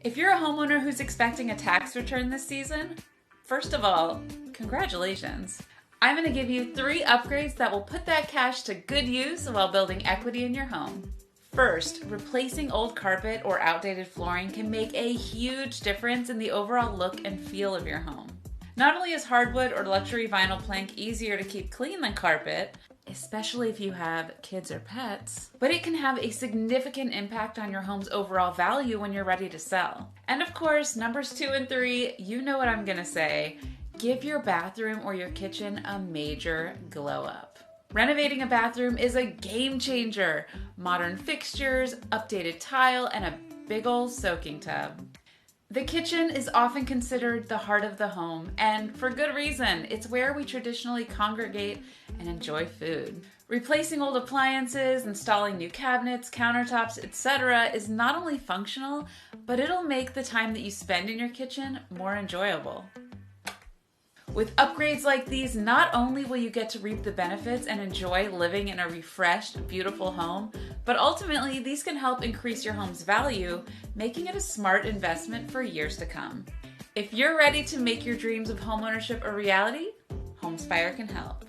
If you're a homeowner who's expecting a tax return this season, first of all, congratulations. I'm going to give you 3 upgrades that will put that cash to good use while building equity in your home. First, replacing old carpet or outdated flooring can make a huge difference in the overall look and feel of your home. Not only is hardwood or luxury vinyl plank easier to keep clean than carpet, especially if you have kids or pets, but it can have a significant impact on your home's overall value when you're ready to sell. And of course, numbers 2 and 3, you know what I'm gonna say. Give your bathroom or your kitchen a major glow up. Renovating a bathroom is a game changer. Modern fixtures, updated tile, and a big ol' soaking tub. The kitchen is often considered the heart of the home, and for good reason. It's where we traditionally congregate and enjoy food. Replacing old appliances, installing new cabinets, countertops, etc. is not only functional, but it'll make the time that you spend in your kitchen more enjoyable. With upgrades like these, not only will you get to reap the benefits and enjoy living in a refreshed, beautiful home, but ultimately these can help increase your home's value, making it a smart investment for years to come. If you're ready to make your dreams of homeownership a reality, Homespire can help.